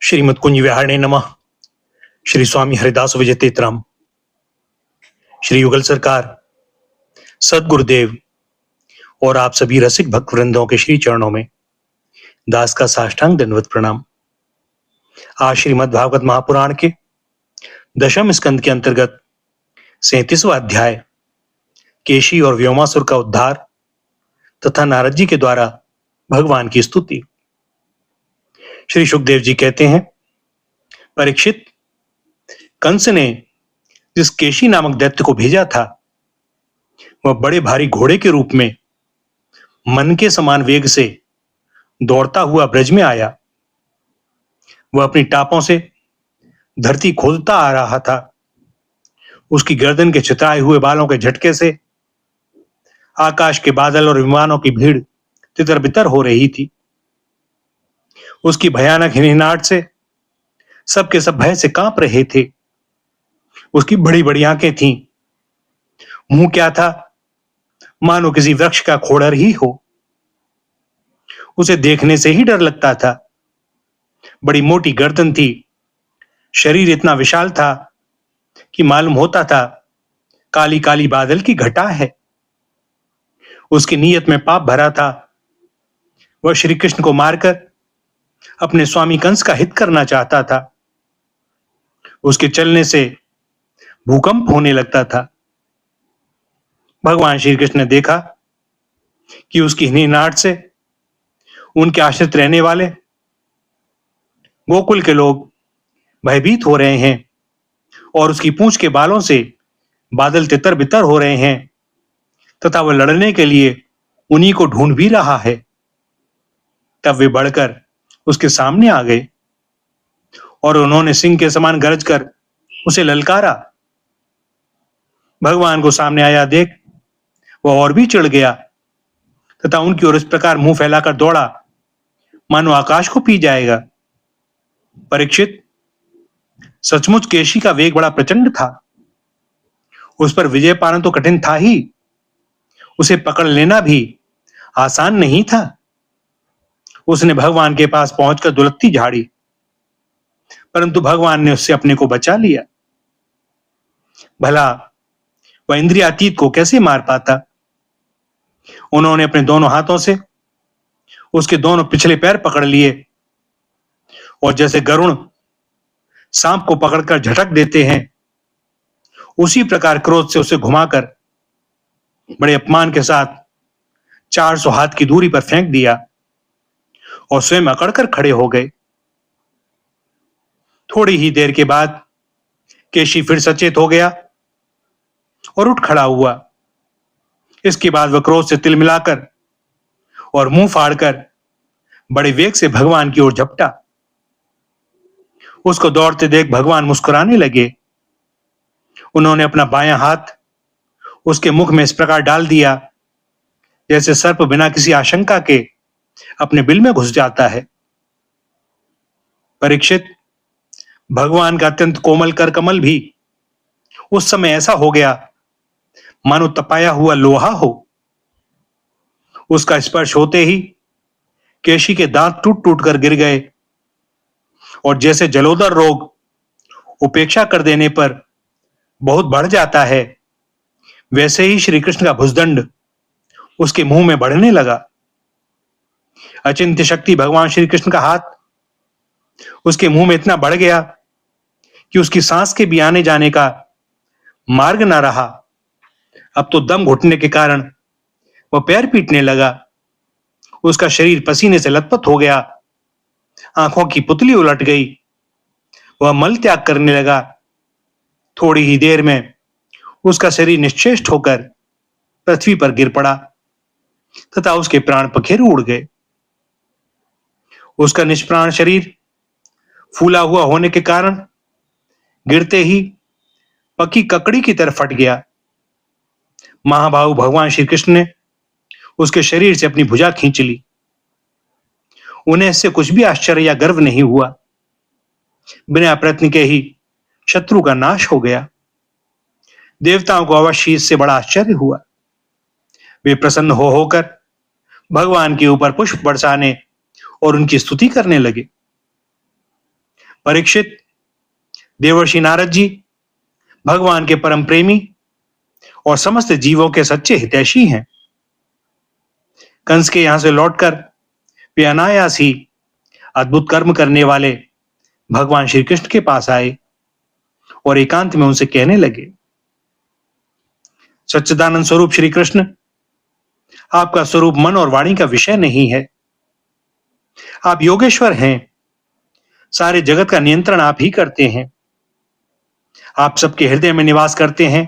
श्रीमद कुंज विहारणे नमः। श्री स्वामी हरिदास विजय तेतराम, श्री युगल सरकार, सदगुरुदेव और आप सभी रसिक भक्त वृंदों के श्री चरणों में दास का साष्टांग दंडवत प्रणाम। आज श्रीमद् भागवत महापुराण के दशम स्कंद के अंतर्गत 37वां अध्याय केशी और व्योमासुर का उद्धार तथा नारद जी के द्वारा भगवान की स्तुति। श्री सुखदेव जी कहते हैं, परीक्षित, कंस ने जिस केशी नामक दैत्य को भेजा था वह बड़े भारी घोड़े के रूप में मन के समान वेग से दौड़ता हुआ ब्रज में आया। वह अपनी टापों से धरती खोदता आ रहा था। उसकी गर्दन के छितराए हुए बालों के झटके से आकाश के बादल और विमानों की भीड़ तितर बितर हो रही थी। उसकी भयानक हिनहिनाहट से सबके सब भय से कांप रहे थे। उसकी बड़ी बड़ी आंखें थीं। मुंह क्या था, मानो किसी वृक्ष का खोड़र ही हो। उसे देखने से ही डर लगता था। बड़ी मोटी गर्दन थी। शरीर इतना विशाल था कि मालूम होता था काली काली बादल की घटा है। उसकी नीयत में पाप भरा था। वह श्री कृष्ण को मारकर अपने स्वामी कंस का हित करना चाहता था। उसके चलने से भूकंप होने लगता था। भगवान श्री कृष्ण ने देखा कि उसकी हिनहिनाहट से उनके आश्रित रहने वाले गोकुल के लोग भयभीत हो रहे हैं और उसकी पूंछ के बालों से बादल तितर बितर हो रहे हैं तथा वह लड़ने के लिए उन्हीं को ढूंढ भी रहा है। तब वे बढ़कर उसके सामने आ गए और उन्होंने सिंह के समान गरज कर उसे ललकारा। भगवान को सामने आया देख वह और भी चिढ़ गया तथा उनकी ओर इस प्रकार मुंह फैलाकर दौड़ा मानो आकाश को पी जाएगा। परीक्षित, सचमुच केशी का वेग बड़ा प्रचंड था। उस पर विजय पाना तो कठिन था ही, उसे पकड़ लेना भी आसान नहीं था। उसने भगवान के पास पहुंचकर दुलत्ती झाड़ी, परंतु भगवान ने उससे अपने को बचा लिया। भला वह इंद्रियातीत को कैसे मार पाता। उन्होंने अपने दोनों हाथों से उसके दोनों पिछले पैर पकड़ लिए और जैसे गरुण सांप को पकड़कर झटक देते हैं उसी प्रकार क्रोध से उसे घुमाकर बड़े अपमान के साथ 400 हाथ की दूरी पर फेंक दिया और स्वयं अकड़कर खड़े हो गए। थोड़ी ही देर के बाद केशी फिर सचेत हो गया और उठ खड़ा हुआ। इसके बाद वह क्रोध से तिलमिलाकर और मुंह फाड़कर बड़े वेग से भगवान की ओर झपटा। उसको दौड़ते देख भगवान मुस्कुराने लगे। उन्होंने अपना बायां हाथ उसके मुख में इस प्रकार डाल दिया जैसे सर्प बिना किसी आशंका के अपने बिल में घुस जाता है। परीक्षित, भगवान का अत्यंत कोमल कर कमल भी उस समय ऐसा हो गया मानो तपाया हुआ लोहा हो। उसका स्पर्श होते ही केशी के दांत टूट टूट कर गिर गए और जैसे जलोदर रोग उपेक्षा कर देने पर बहुत बढ़ जाता है, वैसे ही श्री कृष्ण का भुजदंड उसके मुंह में बढ़ने लगा। अचिंत्य शक्ति भगवान श्री कृष्ण का हाथ उसके मुंह में इतना बढ़ गया कि उसकी सांस के भी आने जाने का मार्ग न रहा। अब तो दम घुटने के कारण वह पैर पीटने लगा। उसका शरीर पसीने से लथपथ हो गया। आंखों की पुतली उलट गई। वह मल त्याग करने लगा। थोड़ी ही देर में उसका शरीर निश्चेष्ट होकर पृथ्वी पर गिर पड़ा तथा उसके प्राण पखेरु उड़ गए। उसका निष्प्राण शरीर फूला हुआ होने के कारण गिरते ही पकी ककड़ी की तरह फट गया। महाबाहु भगवान श्री कृष्ण ने उसके शरीर से अपनी भुजा खींच ली। उन्हें इससे कुछ भी आश्चर्य या गर्व नहीं हुआ। बिना प्रयत्न के ही शत्रु का नाश हो गया। देवताओं को अवश्य इससे बड़ा आश्चर्य हुआ। वे प्रसन्न हो होकर भगवान के ऊपर पुष्प बरसाने और उनकी स्तुति करने लगे। परीक्षित, देवर्षि नारद जी भगवान के परम प्रेमी और समस्त जीवों के सच्चे हितैषी हैं। कंस के यहां से लौटकर वे अनायास ही अद्भुत कर्म करने वाले भगवान श्री कृष्ण के पास आए और एकांत में उनसे कहने लगे, सच्चिदानंद स्वरूप श्री कृष्ण, आपका स्वरूप मन और वाणी का विषय नहीं है। आप योगेश्वर हैं, सारे जगत का नियंत्रण आप ही करते हैं। आप सबके हृदय में निवास करते हैं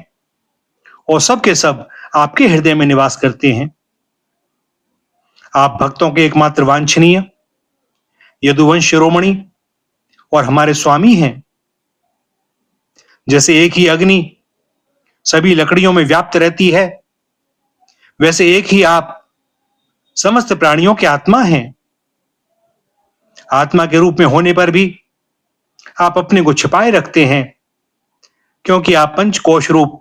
और सबके सब आपके हृदय में निवास करते हैं। आप भक्तों के एकमात्र वांछनीय, यदुवंश शिरोमणि और हमारे स्वामी हैं। जैसे एक ही अग्नि सभी लकड़ियों में व्याप्त रहती है, वैसे एक ही आप समस्त प्राणियों के आत्मा हैं। आत्मा के रूप में होने पर भी आप अपने को छिपाए रखते हैं, क्योंकि आप पंचकोश रूप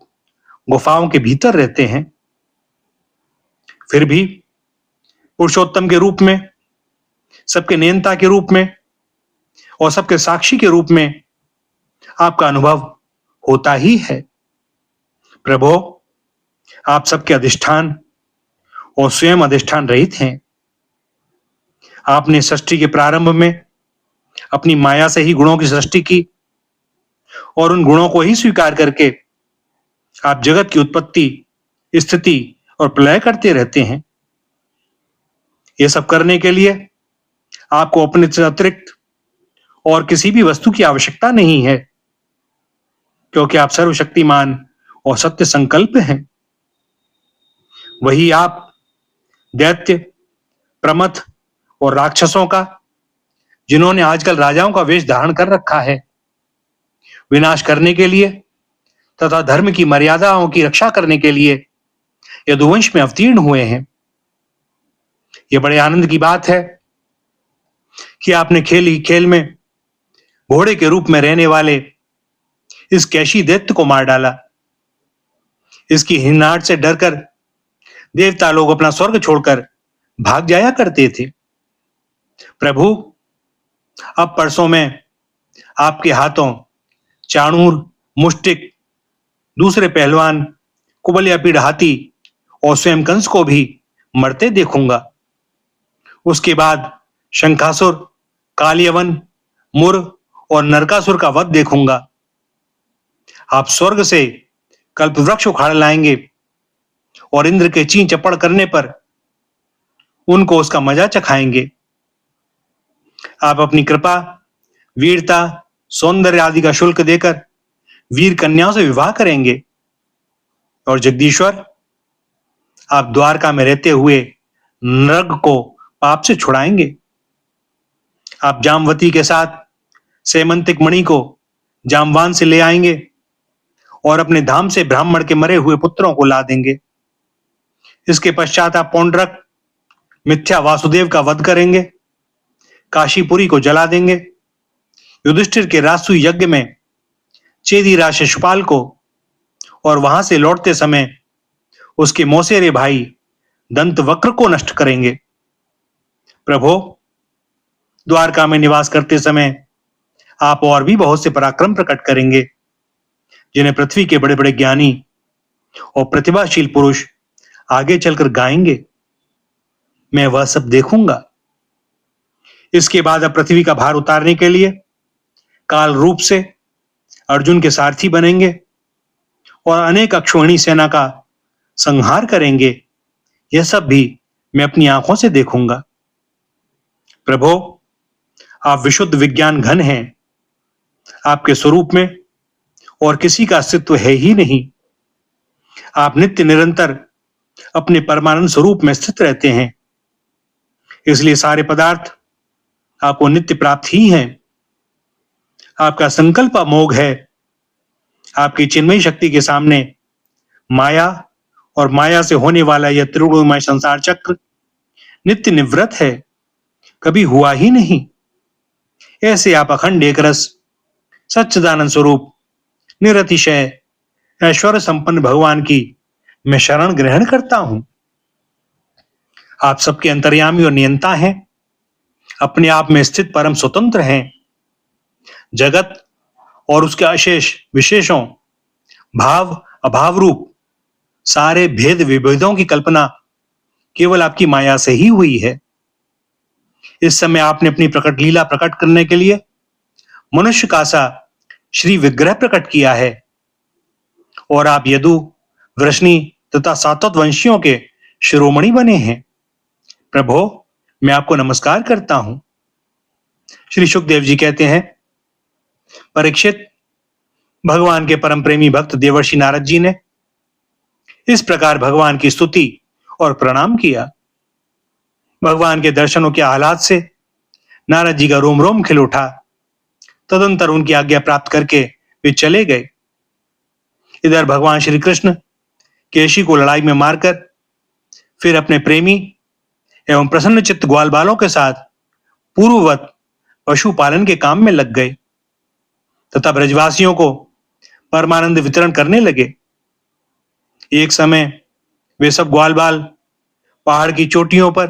गुफाओं के भीतर रहते हैं। फिर भी पुरुषोत्तम के रूप में, सबके नियंता के रूप में और सबके साक्षी के रूप में आपका अनुभव होता ही है। प्रभो, आप सबके अधिष्ठान और स्वयं अधिष्ठान रहित हैं। आपने सृष्टि के प्रारंभ में अपनी माया से ही गुणों की सृष्टि की और उन गुणों को ही स्वीकार करके आप जगत की उत्पत्ति, स्थिति और प्रलय करते रहते हैं। ये सब करने के लिए आपको अपने से अतिरिक्त और किसी भी वस्तु की आवश्यकता नहीं है, क्योंकि आप सर्वशक्तिमान और सत्य संकल्प हैं। वही आप दैत्य, प्रमथ और राक्षसों का, जिन्होंने आजकल राजाओं का वेश धारण कर रखा है, विनाश करने के लिए तथा धर्म की मर्यादाओं की रक्षा करने के लिए यदुवंश में अवतीर्ण हुए हैं। यह बड़े आनंद की बात है कि आपने खेल ही खेल में घोड़े के रूप में रहने वाले इस कैशी दैत्य को मार डाला। इसकी हिन्नाट से डरकर देवता लोग अपना स्वर्ग छोड़कर भाग जाया करते थे। प्रभु, अब परसों में आपके हाथों चाणूर, मुष्टिक, दूसरे पहलवान, कुबलियापीड़ हाथी और स्वयं कंस को भी मरते देखूंगा। उसके बाद शंखासुर, कालियवन, मुर और नरकासुर का वध देखूंगा। आप स्वर्ग से कल्पवृक्ष उखाड़ लाएंगे और इंद्र के ची चपड़ करने पर उनको उसका मजा चखाएंगे। आप अपनी कृपा, वीरता, सौंदर्य आदि का शुल्क देकर वीर कन्याओं से विवाह करेंगे और जगदीश्वर, आप द्वारका में रहते हुए नरक को पाप से छुड़ाएंगे। आप जामवती के साथ सेमंतिक मणि को जामवान से ले आएंगे और अपने धाम से ब्राह्मण के मरे हुए पुत्रों को ला देंगे। इसके पश्चात आप पौंड्रक, मिथ्या वासुदेव का वध करेंगे, काशीपुरी को जला देंगे, युधिष्ठिर के राजसूय यज्ञ में चेदीराज शिशुपाल को और वहां से लौटते समय उसके मौसेरे भाई दंतवक्र को नष्ट करेंगे। प्रभो, द्वारका में निवास करते समय आप और भी बहुत से पराक्रम प्रकट करेंगे, जिन्हें पृथ्वी के बड़े बड़े ज्ञानी और प्रतिभाशील पुरुष आगे चलकर गाएंगे। मैं वह सब देखूंगा। इसके बाद अब पृथ्वी का भार उतारने के लिए काल रूप से अर्जुन के सारथी बनेंगे और अनेक अक्षौहिणी सेना का संहार करेंगे। यह सब भी मैं अपनी आंखों से देखूंगा। प्रभो, आप विशुद्ध विज्ञान घन हैं। आपके स्वरूप में और किसी का अस्तित्व है ही नहीं। आप नित्य निरंतर अपने परमानंद स्वरूप में स्थित रहते हैं, इसलिए सारे पदार्थ आपको नित्य प्राप्त ही हैं। आपका संकल्प अमोघ है। आपकी चिन्मयी शक्ति के सामने माया और माया से होने वाला यह त्रिगुणमय संसार चक्र नित्य निवृत्त है, कभी हुआ ही नहीं। ऐसे आप अखंड एक रस, सच्चिदानंद स्वरूप, निरतिशय, ऐश्वर्य संपन्न भगवान की मैं शरण ग्रहण करता हूं। आप सबके अंतर्यामी और नियंता हैं, अपने आप में स्थित परम स्वतंत्र हैं। जगत और उसके अशेष विशेषों, भाव अभाव रूप सारे भेद विभेदों की कल्पना केवल आपकी माया से ही हुई है। इस समय आपने अपनी प्रकट लीला प्रकट करने के लिए मनुष्य का सा श्री विग्रह प्रकट किया है और आप यदु, वृष्णि तथा सातवत वंशियों के शिरोमणि बने हैं। प्रभो, मैं आपको नमस्कार करता हूं। श्री सुखदेव जी कहते हैं, परीक्षित, भगवान के परम प्रेमी भक्त देवर्षि नारद जी ने इस प्रकार भगवान की स्तुति और प्रणाम किया। भगवान के दर्शनों के आह्लाद से नारद जी का रोम रोम खिल उठा। तदंतर उनकी आज्ञा प्राप्त करके वे चले गए। इधर भगवान श्री कृष्ण केशी को लड़ाई में मारकर फिर अपने प्रेमी एवं प्रसन्न चित्त ग्वाल बालों के साथ पूर्ववत पशुपालन के काम में लग गए तथा ब्रजवासियों को परमानंद वितरण करने लगे। एक समय वे सब ग्वाल बाल पहाड़ की चोटियों पर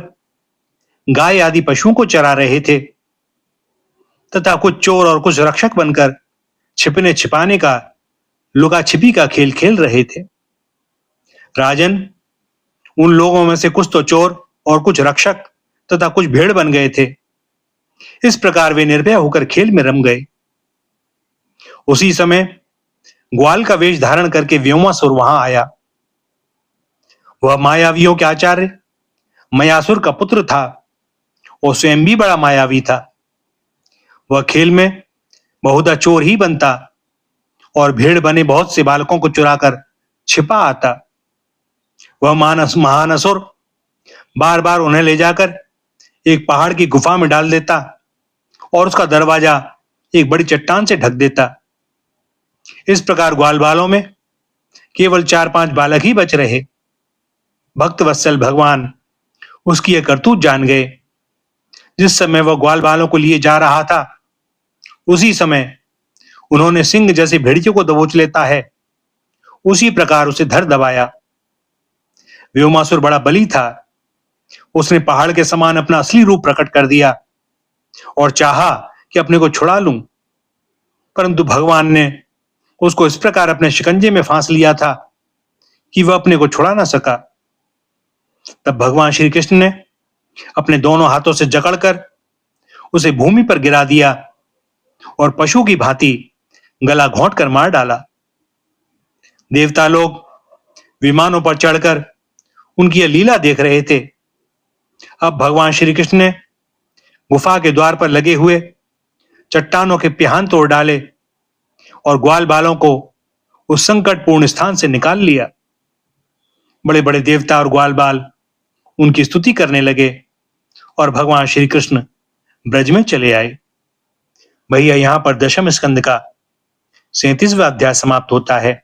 गाय आदि पशुओं को चरा रहे थे तथा कुछ चोर और कुछ रक्षक बनकर छिपने छिपाने का लुका छिपी का खेल खेल रहे थे। राजन, उन लोगों में से कुछ तो चोर और कुछ रक्षक तथा कुछ भेड़ बन गए थे। इस प्रकार वे निर्भय होकर खेल में रम गए। उसी समय ग्वाल का वेश धारण करके व्योमासुर वहां आया। वह मायावियों के आचार्य मयासुर का पुत्र था और स्वयं भी बड़ा मायावी था। वह खेल में बहुधा चोर ही बनता और भेड़ बने बहुत से बालकों को चुराकर छिपा आता। वह महान असुर बार बार उन्हें ले जाकर एक पहाड़ की गुफा में डाल देता और उसका दरवाजा एक बड़ी चट्टान से ढक देता। इस प्रकार ग्वाल बालों में केवल 4-5 बालक ही बच रहे। भक्त वत्सल भगवान उसकी यह करतूत जान गए। जिस समय वह ग्वाल बालों को लिए जा रहा था, उसी समय उन्होंने सिंह जैसे भेड़ियों को दबोच लेता है, उसी प्रकार उसे धर दबाया। व्योमासुर बड़ा बली था। उसने पहाड़ के समान अपना असली रूप प्रकट कर दिया और चाहा कि अपने को छुड़ा लूं, परंतु भगवान ने उसको इस प्रकार अपने शिकंजे में फांस लिया था कि वह अपने को छुड़ा ना सका। तब भगवान श्री कृष्ण ने अपने दोनों हाथों से जकड़कर उसे भूमि पर गिरा दिया और पशु की भांति गला घोंट कर मार डाला। देवता लोग विमानों पर चढ़कर उनकी यह लीला देख रहे थे। अब भगवान श्री कृष्ण ने गुफा के द्वार पर लगे हुए चट्टानों के पिहान तोड़ डाले और ग्वाल बालों को उस संकटपूर्ण स्थान से निकाल लिया। बड़े बड़े देवता और ग्वाल बाल उनकी स्तुति करने लगे और भगवान श्री कृष्ण ब्रज में चले आए। भैया, यहां पर दशम स्कंद का 37वां अध्याय समाप्त होता है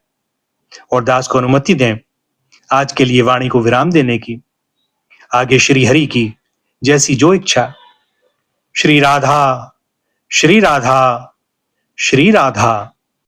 और दास को अनुमति दें आज के लिए वाणी को विराम देने की। आगे श्री हरि की जैसी जो इच्छा। श्री राधा, श्री राधा, श्री राधा।